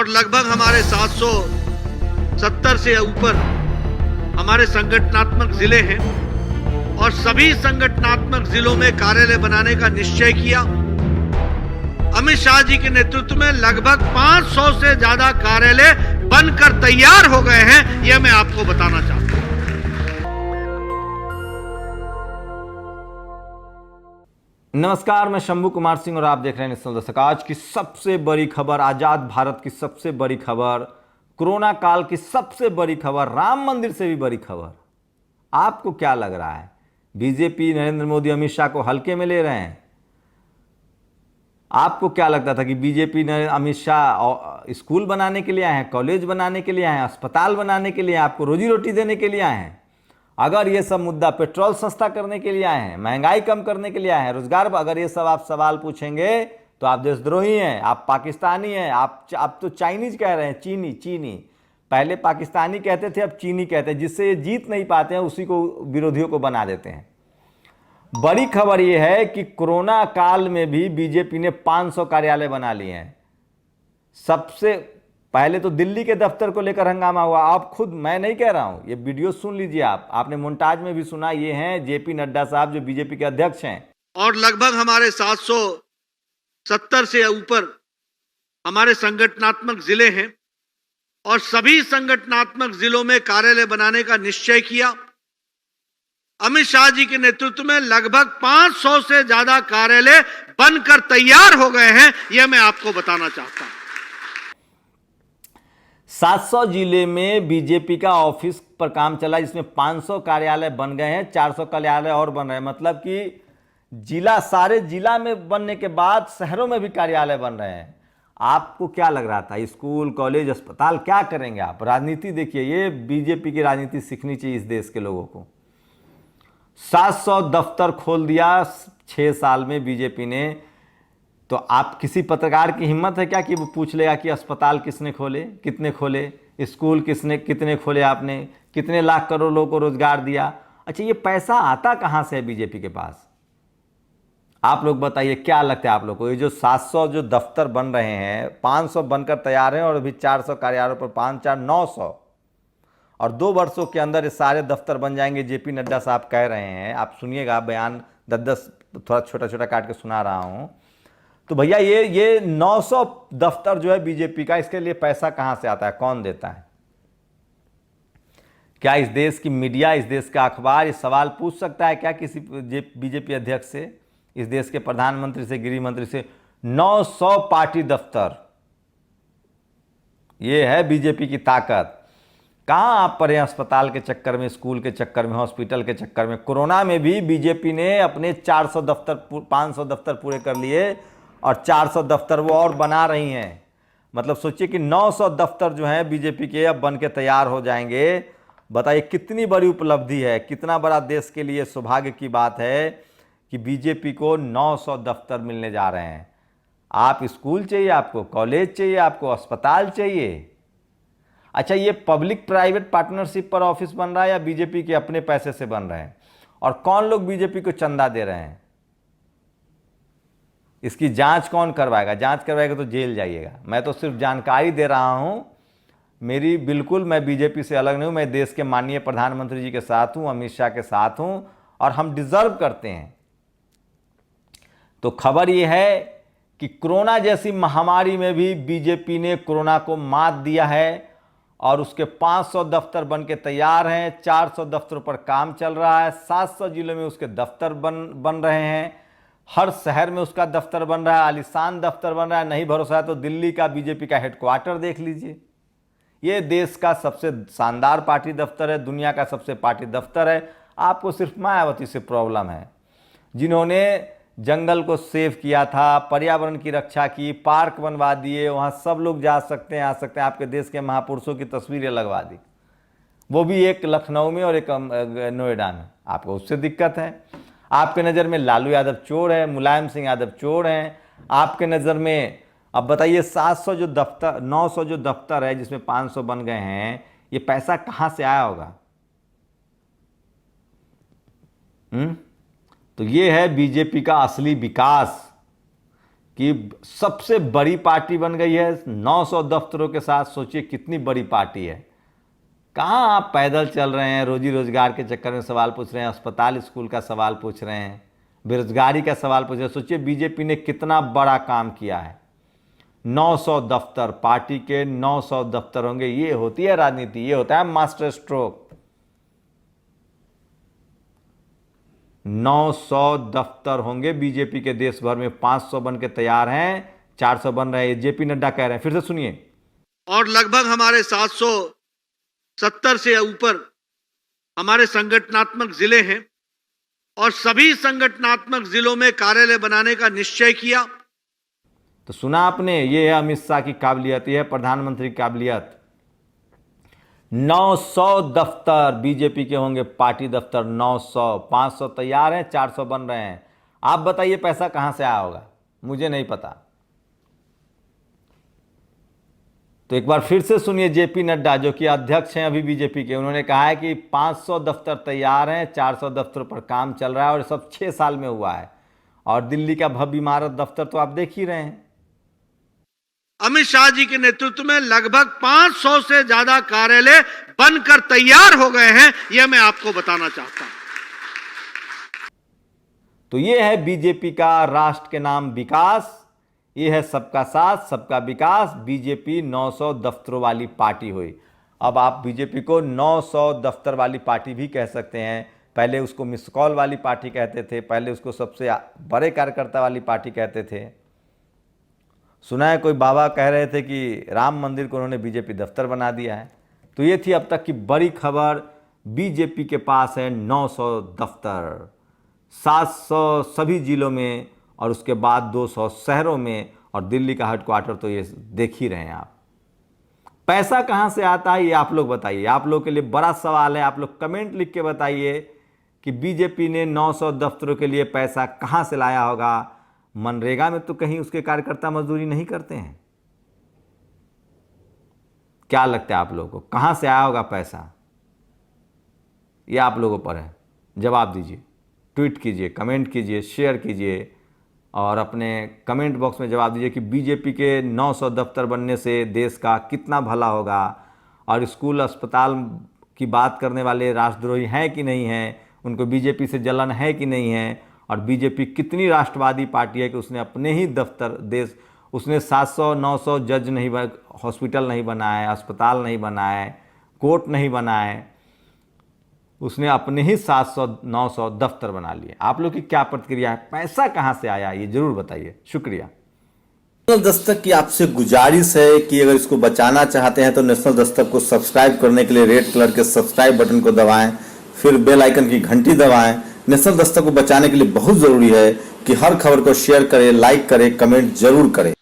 और लगभग हमारे 770 से ऊपर हमारे संगठनात्मक जिले हैं और सभी संगठनात्मक जिलों में कार्यालय बनाने का निश्चय किया। अमित शाह जी के नेतृत्व में लगभग 500 से ज्यादा कार्यालय बनकर तैयार हो गए हैं, यह मैं आपको बताना चाहता हूं। नमस्कार, मैं शंभू कुमार सिंह और आप देख रहे हैं नेशनल दस्तक। आज की सबसे बड़ी खबर, आजाद भारत की सबसे बड़ी खबर, कोरोना काल की सबसे बड़ी खबर, राम मंदिर से भी बड़ी खबर। आपको क्या लग रहा है, बीजेपी नरेंद्र मोदी अमित शाह को हल्के में ले रहे हैं? आपको क्या लगता था कि बीजेपी ने अमित शाह स्कूल बनाने के लिए आए हैं, कॉलेज बनाने के लिए आए हैं, अस्पताल बनाने के लिए, आपको रोजी रोटी देने के लिए आए हैं? अगर ये सब मुद्दा पेट्रोल सस्ता करने के लिए आए हैं, महंगाई कम करने के लिए आए हैं, रोजगार, अगर ये सब आप सवाल पूछेंगे तो आप देशद्रोही हैं, आप पाकिस्तानी हैं, आप तो चाइनीज कह रहे हैं, चीनी। पहले पाकिस्तानी कहते थे, अब चीनी कहते हैं। जिससे ये जीत नहीं पाते हैं उसी को विरोधियों को बना देते हैं। बड़ी खबर ये है कि कोरोना काल में भी बीजेपी ने 500 कार्यालय बना लिए हैं। सबसे पहले तो दिल्ली के दफ्तर को लेकर हंगामा हुआ। आप खुद, मैं नहीं कह रहा हूं, ये वीडियो सुन लीजिए आपने मोन्टाज में भी सुना। ये हैं जेपी नड्डा साहब, जो बीजेपी के अध्यक्ष हैं। और लगभग हमारे 770 से ऊपर हमारे संगठनात्मक जिले हैं और सभी संगठनात्मक जिलों में कार्यालय बनाने का निश्चय किया। अमित शाह जी के नेतृत्व में लगभग 500 से ज्यादा कार्यालय बनकर तैयार हो गए हैं, यह मैं आपको बताना चाहता हूं। 700 जिले में बीजेपी का ऑफिस पर काम चला, जिसमें 500 कार्यालय बन गए हैं, 400 कार्यालय और बन रहे हैं। मतलब कि सारे जिला में बनने के बाद शहरों में भी कार्यालय बन रहे हैं। आपको क्या लग रहा था, स्कूल, कॉलेज, अस्पताल क्या करेंगे आप? राजनीति देखिए, ये बीजेपी की राजनीति सीखनी चाहिए इस देश के लोगों को। 700 दफ्तर खोल दिया 6 साल में बीजेपी ने। तो आप, किसी पत्रकार की हिम्मत है क्या कि वो पूछ लेगा कि अस्पताल किसने खोले, कितने खोले, स्कूल कितने खोले, आपने कितने लाख करोड़ लोगों को रोजगार दिया? अच्छा, ये पैसा आता कहां से है बीजेपी के पास? आप लोग बताइए, क्या लगता है आप लोग को? ये जो 700 जो दफ्तर बन रहे हैं, 500 बनकर तैयार हैं और अभी 400 कार्यालयों पर 5 4 900, और 2 वर्षों के अंदर ये सारे दफ्तर बन जाएंगे। जेपी नड्डा साहब कह रहे हैं, आप सुनिएगा बयान, 10 थोड़ा छोटा काट के सुना रहा हूं। तो भैया ये 900 दफ्तर जो है बीजेपी का, इसके लिए पैसा कहां से आता है, कौन देता है? क्या इस देश की मीडिया, इस देश का अखबार ये सवाल पूछ सकता है क्या किसी बीजेपी अध्यक्ष से, इस देश के प्रधानमंत्री से, गृह मंत्री से? 900 पार्टी दफ्तर, ये है बीजेपी की ताकत। कहां आप पड़े अस्पताल के चक्कर में, स्कूल के चक्कर में, हॉस्पिटल के चक्कर में? कोरोना में भी बीजेपी ने अपने 400 दफ्तर, 500 दफ्तर पूरे कर लिए और 400 दफ्तर वो और बना रही हैं। मतलब सोचिए कि 900 दफ्तर जो हैं बीजेपी के अब बन के तैयार हो जाएंगे। बताइए कितनी बड़ी उपलब्धि है, कितना बड़ा देश के लिए सौभाग्य की बात है कि बीजेपी को 900 दफ्तर मिलने जा रहे हैं। आप स्कूल चाहिए, आपको कॉलेज चाहिए, आपको अस्पताल चाहिए। अच्छा, ये पब्लिक प्राइवेट पार्टनरशिप पर ऑफिस बन रहा है या बीजेपी के अपने पैसे से बन रहे हैं? और कौन लोग बीजेपी को चंदा दे रहे हैं? इसकी जांच कौन करवाएगा? जांच करवाएगा तो जेल जाइएगा। मैं तो सिर्फ जानकारी दे रहा हूं। मैं बीजेपी से अलग नहीं हूं। मैं देश के माननीय प्रधानमंत्री जी के साथ हूं, अमित शाह के साथ हूं, और हम डिजर्व करते हैं। तो खबर यह है कि कोरोना जैसी महामारी में भी बीजेपी ने कोरोना को मात दिया है और उसके 500 दफ्तर बन के तैयार हैं। 400 दफ्तरों पर काम चल रहा है। 700 जिलों में उसके दफ्तर बन रहे हैं। हर शहर में उसका दफ्तर बन रहा है, आलीशान दफ्तर बन रहा है। नहीं भरोसा है तो दिल्ली का बीजेपी का हेडक्वार्टर देख लीजिए। ये देश का सबसे शानदार पार्टी दफ्तर है, दुनिया का सबसे पार्टी दफ्तर है। आपको सिर्फ मायावती से प्रॉब्लम है, जिन्होंने जंगल को सेव किया था, पर्यावरण की रक्षा की, पार्क बनवा दिए, वहाँ सब लोग जा सकते हैं, आ सकते हैं। आपके देश के महापुरुषों की तस्वीरें लगवा दी, वो भी एक लखनऊ में और एक नोएडा में। आपको उससे दिक्कत है? आपके नज़र में लालू यादव चोर है, मुलायम सिंह यादव चोर हैं। आपके नज़र में, अब बताइए, 700 जो दफ्तर, 900 जो दफ्तर है जिसमें 500 बन गए हैं, ये पैसा कहाँ से आया होगा? तो ये है बीजेपी का असली विकास। कि सबसे बड़ी पार्टी बन गई है 900 दफ्तरों के साथ। सोचिए कितनी बड़ी पार्टी है। कहाँ आप पैदल चल रहे हैं, रोजी रोजगार के चक्कर में सवाल पूछ रहे हैं, अस्पताल स्कूल का सवाल पूछ रहे हैं, बेरोजगारी का सवाल पूछ रहे हैं। सोचिए बीजेपी ने कितना बड़ा काम किया है। 900 दफ्तर, पार्टी के 900 दफ्तर होंगे। ये होती है राजनीति, ये होता है मास्टर स्ट्रोक। 900 दफ्तर होंगे बीजेपी के देश भर में। 500 बन के तैयार हैं, 400 बन रहे हैं, जेपी नड्डा कह रहे हैं। फिर से सुनिए। और लगभग हमारे 770 से ऊपर हमारे संगठनात्मक जिले हैं और सभी संगठनात्मक जिलों में कार्यालय बनाने का निश्चय किया। तो सुना आपने, ये है अमित शाह की काबिलियत, ये है प्रधानमंत्री की काबिलियत। 900 दफ्तर बीजेपी के होंगे, पार्टी दफ्तर 900। 500 तैयार हैं, 400 बन रहे हैं। आप बताइए पैसा कहां से आया होगा, मुझे नहीं पता। तो एक बार फिर से सुनिए जेपी नड्डा, जो कि अध्यक्ष हैं अभी बीजेपी के। उन्होंने कहा है कि 500 दफ्तर तैयार हैं, 400 दफ्तर पर काम चल रहा है और सब 6 साल में हुआ है। और दिल्ली का भव्य इमारत दफ्तर तो आप देख ही रहे हैं। अमित शाह जी के नेतृत्व में लगभग 500 से ज्यादा कार्यालय बनकर तैयार हो गए हैं, यह मैं आपको बताना चाहता हूं। तो यह है बीजेपी का राष्ट्र के नाम विकास, यह है सबका साथ सबका विकास। बीजेपी 900 दफ्तरों वाली पार्टी हुई। अब आप बीजेपी को 900 दफ्तर वाली पार्टी भी कह सकते हैं। पहले उसको मिस कॉल वाली पार्टी कहते थे, पहले उसको सबसे बड़े कार्यकर्ता वाली पार्टी कहते थे। सुना है कोई बाबा कह रहे थे कि राम मंदिर को उन्होंने बीजेपी दफ्तर बना दिया है। तो ये थी अब तक की बड़ी खबर। बीजेपी के पास है 900 दफ्तर, 700 सभी जिलों में और उसके बाद 200 शहरों में, और दिल्ली का हेडक्वार्टर तो ये देख ही रहे हैं आप। पैसा कहाँ से आता है ये आप लोग बताइए। आप लोग के लिए बड़ा सवाल है। आप लोग कमेंट लिख के बताइए कि बीजेपी ने 900 दफ्तरों के लिए पैसा कहाँ से लाया होगा। मनरेगा में तो कहीं उसके कार्यकर्ता मजदूरी नहीं करते हैं। क्या लगता है आप लोगों को, कहां से आया होगा पैसा? ये आप लोगों पर है, जवाब दीजिए। ट्वीट कीजिए, कमेंट कीजिए, शेयर कीजिए और अपने कमेंट बॉक्स में जवाब दीजिए कि बीजेपी के 900 दफ्तर बनने से देश का कितना भला होगा। और स्कूल अस्पताल की बात करने वाले राष्ट्रद्रोही हैं कि नहीं हैं, उनको बीजेपी से जलन है कि नहीं है। और बीजेपी कितनी राष्ट्रवादी पार्टी है कि उसने अपने ही दफ्तर देश, उसने 700-900 जज नहीं हॉस्पिटल नहीं बनाए, अस्पताल नहीं बनाए, कोर्ट नहीं बनाए, उसने अपने ही 700-900 दफ्तर बना लिए। आप लोग की क्या प्रतिक्रिया है? पैसा कहां से आया ये जरूर बताइए। शुक्रिया। नेशनल दस्तक की आपसे गुजारिश है कि अगर इसको बचाना चाहते हैं तो नेशनल दस्तक को सब्सक्राइब करने के लिए रेड कलर के सब्सक्राइब बटन को दबाएं, फिर बेल आइकन की घंटी दबाएं। नेशनल दस्तक को बचाने के लिए बहुत जरूरी है कि हर खबर को शेयर करें, लाइक करें, कमेंट जरूर करें।